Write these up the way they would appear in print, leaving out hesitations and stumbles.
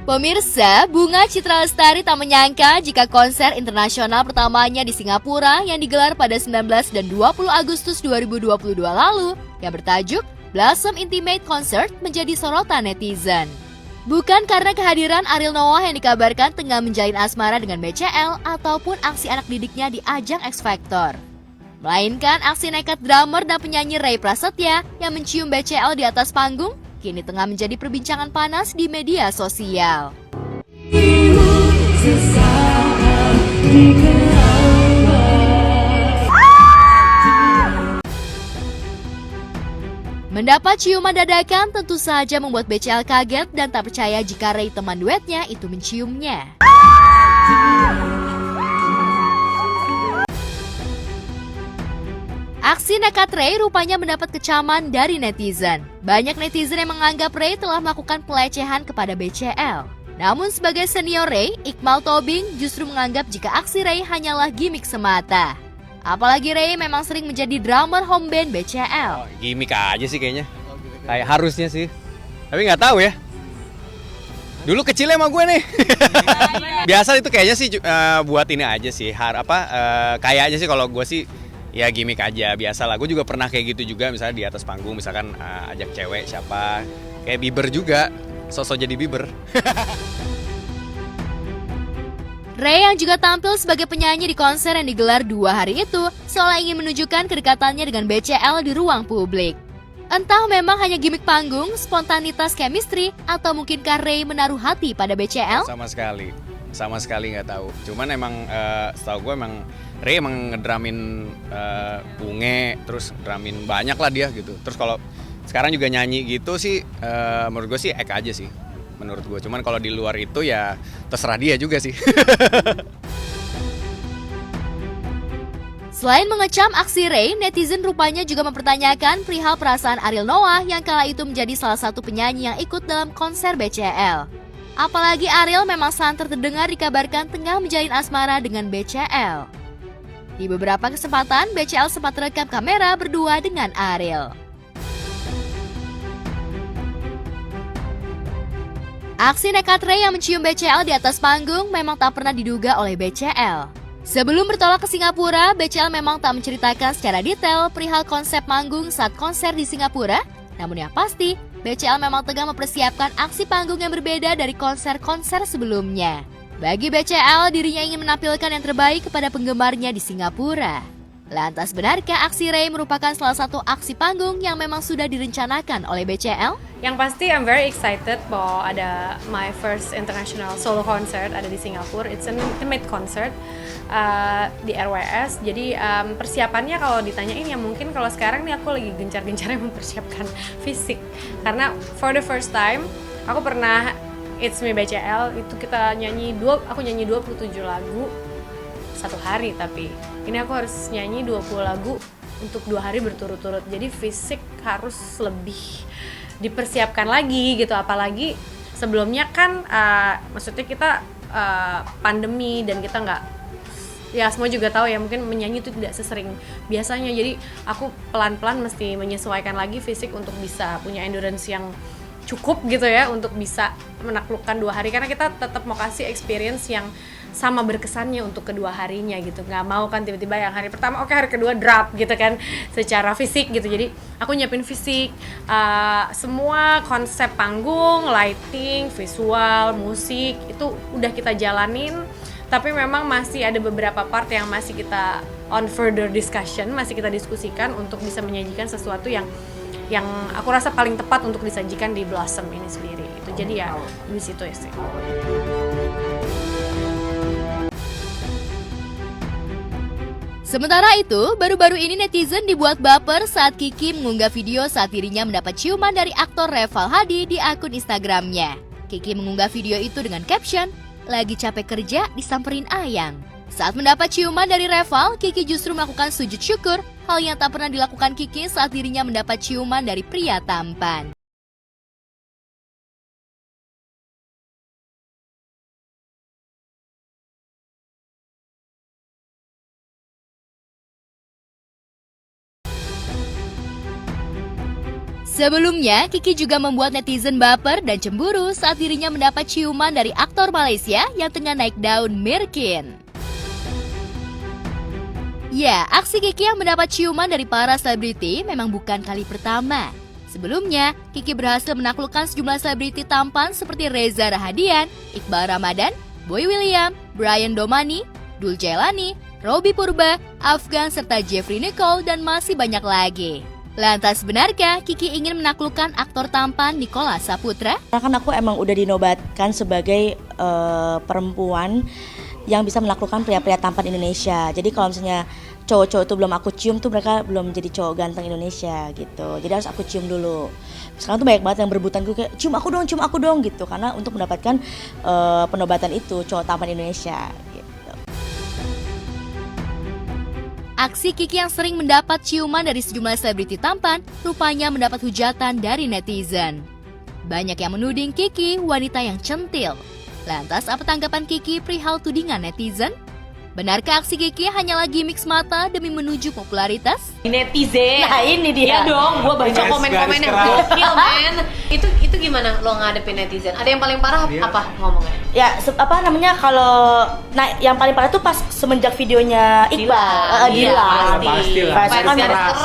Pemirsa, Bunga Citra Lestari tak menyangka jika konser internasional pertamanya di Singapura yang digelar pada 19 dan 20 Agustus 2022 lalu yang bertajuk Blossom Intimate Concert menjadi sorotan netizen. Bukan karena kehadiran Ariel Noah yang dikabarkan tengah menjalin asmara dengan BCL ataupun aksi anak didiknya di ajang X Factor, melainkan aksi nekat drummer dan penyanyi Ray Prasetya yang mencium BCL di atas panggung kini tengah menjadi perbincangan panas di media sosial. Mendapat ciuman dadakan tentu saja membuat BCL kaget dan tak percaya jika Ray teman duetnya itu menciumnya. Aksi nekat Ray rupanya mendapat kecaman dari netizen. Banyak netizen yang menganggap Ray telah melakukan pelecehan kepada BCL. Namun sebagai senior Ray, Iqmal Tobing justru menganggap jika aksi Ray hanyalah gimmick semata. Apalagi Ray memang sering menjadi drummer home band BCL. Gimik aja sih kayaknya. Kayak harusnya sih. Tapi nggak tahu ya. Dulu kecilnya sama gue nih. Biasa itu kayaknya sih buat ini aja sih. Kayaknya sih kalau gue sih ya gimmick aja, biasa lah. Gue juga pernah kayak gitu juga, misalnya di atas panggung, misalkan ajak cewek siapa, kayak Bieber juga, sosok jadi Bieber. Ray yang juga tampil sebagai penyanyi di konser yang digelar 2 hari itu, seolah ingin menunjukkan kedekatannya dengan BCL di ruang publik. Entah memang hanya gimmick panggung, spontanitas chemistry, atau mungkinkah Ray menaruh hati pada BCL? Sama sekali nggak tahu. Cuman emang setahu gue emang Ray emang ngedramin Bunge, terus dramin banyak lah dia gitu. Terus kalau sekarang juga nyanyi gitu sih, menurut gue sih ek aja sih, menurut gue. Cuman kalau di luar itu ya terserah dia juga sih. Selain mengecam aksi Ray, netizen rupanya juga mempertanyakan perihal perasaan Ariel Noah yang kala itu menjadi salah satu penyanyi yang ikut dalam konser BCL. Apalagi Ariel memang santer terdengar dikabarkan tengah menjalin asmara dengan BCL. Di beberapa kesempatan, BCL sempat rekam kamera berdua dengan Ariel. Aksi nekat Ray yang mencium BCL di atas panggung memang tak pernah diduga oleh BCL. Sebelum bertolak ke Singapura, BCL memang tak menceritakan secara detail perihal konsep manggung saat konser di Singapura. Namun yang pasti, BCL memang tengah mempersiapkan aksi panggung yang berbeda dari konser-konser sebelumnya. Bagi BCL, dirinya ingin menampilkan yang terbaik kepada penggemarnya di Singapura. Lantas benarkah aksi Ray merupakan salah satu aksi panggung yang memang sudah direncanakan oleh BCL? Yang pasti I'm very excited bahwa ada my first international solo concert ada di Singapura. It's an intimate concert di RWS. Jadi persiapannya kalau ditanyain ya mungkin kalau sekarang nih aku lagi gencar-gencarnya mempersiapkan fisik. Karena for the first time aku pernah It's Me BCL itu aku nyanyi 27 lagu satu hari, tapi ini aku harus nyanyi 20 lagu untuk 2 hari berturut-turut. Jadi fisik harus lebih dipersiapkan lagi gitu, apalagi sebelumnya kan maksudnya kita pandemi dan kita nggak, ya semua juga tahu ya mungkin menyanyi itu tidak sesering biasanya. Jadi aku pelan-pelan mesti menyesuaikan lagi fisik untuk bisa punya endurance yang cukup gitu ya, untuk bisa menaklukkan 2 hari, karena kita tetap mau kasih experience yang sama berkesannya untuk kedua harinya gitu. Nggak mau kan tiba-tiba yang hari pertama oke, hari kedua drop gitu kan secara fisik gitu. Jadi aku nyiapin fisik, semua konsep panggung, lighting, visual, musik itu udah kita jalanin. Tapi memang masih ada beberapa part yang masih kita on further discussion, masih kita diskusikan untuk bisa menyajikan sesuatu yang aku rasa paling tepat untuk disajikan di Blossom ini sendiri. Itu jadi ya di situ ya sih. Sementara itu, baru-baru ini netizen dibuat baper saat Kiki mengunggah video saat dirinya mendapat ciuman dari aktor Reval Hadi di akun Instagramnya. Kiki mengunggah video itu dengan caption, "Lagi capek kerja, disamperin ayang." Saat mendapat ciuman dari Reval, Kiki justru melakukan sujud syukur, hal yang tak pernah dilakukan Kiki saat dirinya mendapat ciuman dari pria tampan. Sebelumnya, Kiki juga membuat netizen baper dan cemburu saat dirinya mendapat ciuman dari aktor Malaysia yang tengah naik daun Mirkin. Ya, aksi Kiki yang mendapat ciuman dari para selebriti memang bukan kali pertama. Sebelumnya, Kiki berhasil menaklukkan sejumlah selebriti tampan seperti Reza Rahadian, Iqbal Ramadan, Boy William, Brian Domani, Dul Jailani, Robby Purba, Afgan, serta Jeffrey Nicole, dan masih banyak lagi. Lantas benarkah Kiki ingin menaklukkan aktor tampan Nicholas Saputra? Karena kan aku emang udah dinobatkan sebagai perempuan yang bisa menaklukkan pria-pria tampan Indonesia. Jadi kalau misalnya cowok-cowok itu belum aku cium tuh mereka belum jadi cowok ganteng Indonesia gitu. Jadi harus aku cium dulu. Sekarang tuh banyak banget yang berebutan gue kayak cium aku dong gitu. Karena untuk mendapatkan penobatan itu cowok tampan Indonesia gitu. Aksi Kiki yang sering mendapat ciuman dari sejumlah selebriti tampan rupanya mendapat hujatan dari netizen. Banyak yang menuding Kiki wanita yang centil. Lantas apa tanggapan Kiki perihal tudingan netizen? Benarkah aksi Kiki hanyalah gimmick mata demi menuju popularitas? Netizen. Nah ini dia. Iya dong, gua baca komen-komen yang gokil, men. Itu gimana lo ngadepin netizen? Ada yang paling parah apa ngomongnya? Ya kalau yang paling parah tuh pas semenjak videonya Iqbal. Dila. Pastilah. Kan Keras.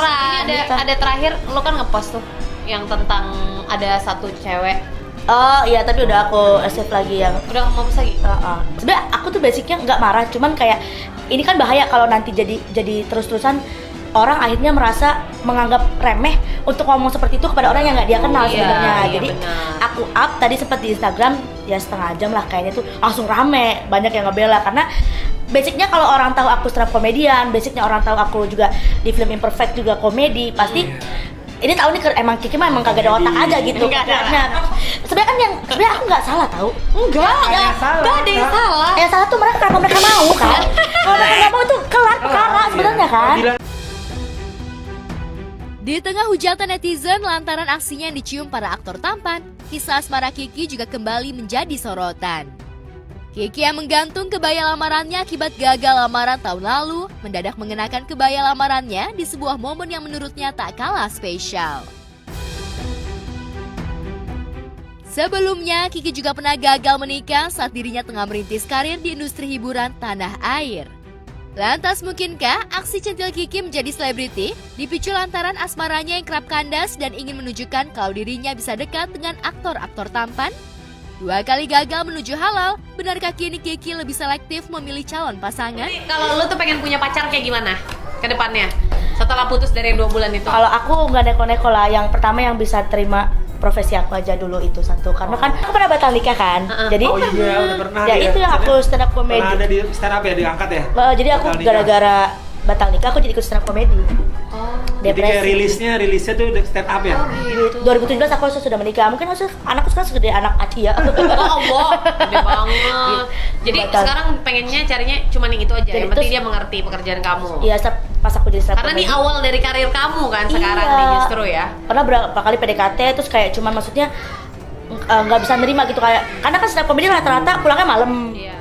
Ini ada terakhir lo kan ngepost tuh yang tentang ada satu cewek. Oh iya, tapi udah aku save lagi yang Udah mau hapus lagi? Sebenarnya aku tuh basicnya nggak marah, cuman kayak ini kan bahaya kalau nanti jadi terus-terusan orang akhirnya merasa menganggap remeh untuk ngomong seperti itu kepada orang yang nggak dia kenal sebenarnya. Jadi benar. aku up tadi sempat di Instagram ya setengah jam lah kayaknya tuh langsung rame, banyak yang ngebela karena basicnya kalau orang tahu aku stand up komedian, basicnya orang tahu aku juga di film Imperfect juga komedi, pasti ini tahu nih emang Kiki mah emang kagak ada otak aja gitu. Sebenarnya kan sebenarnya aku nggak salah tahu. Enggak ada yang salah. Yang salah tuh mereka karena mereka mau kan. Kalau mereka nggak mau tuh kelar perkara sebenarnya kan. Di tengah hujatan netizen lantaran aksinya yang dicium para aktor tampan, kisah asmara Kiki juga kembali menjadi sorotan. Kiki yang menggantung kebaya lamarannya akibat gagal lamaran tahun lalu, mendadak mengenakan kebaya lamarannya di sebuah momen yang menurutnya tak kalah spesial. Sebelumnya, Kiki juga pernah gagal menikah saat dirinya tengah merintis karir di industri hiburan tanah air. Lantas mungkinkah aksi centil Kiki menjadi selebriti dipicu lantaran asmaranya yang kerap kandas dan ingin menunjukkan kalau dirinya bisa dekat dengan aktor-aktor tampan? 2 kali gagal menuju halal, benarkah kini Kiki lebih selektif memilih calon pasangan? Kalau lo tuh pengen punya pacar kayak gimana ke depannya? Setelah putus dari yang 2 bulan itu. Kalau aku nggak neko-neko lah, yang pertama yang bisa terima profesi aku aja dulu itu satu. Karena kan aku pernah batal nikah kan. Jadi udah pernah ya itu yang aku stand up comedy. Pernah ada di stand up ya, diangkat ya? Jadi aku gara-gara batal nikah aku jadi ikut stand up comedy. Jadi kayak rilisnya tuh stand up ya? 2017 aku sudah menikah. Mungkin anakku sekarang segede anak Aci ya. Oh Allah, gede banget. Jadi sekarang pengennya carinya cuma yang itu aja. Jadi yang penting dia mengerti pekerjaan kamu. Iya, pas aku jadi stand up Karena ini comedy. awal dari karir kamu kan sekarang nih justru ya. Pernah berapa kali PDKT terus kayak cuma maksudnya nggak bisa nerima gitu kayak karena kan stand up comedy rata-rata pulangnya malam. Iya.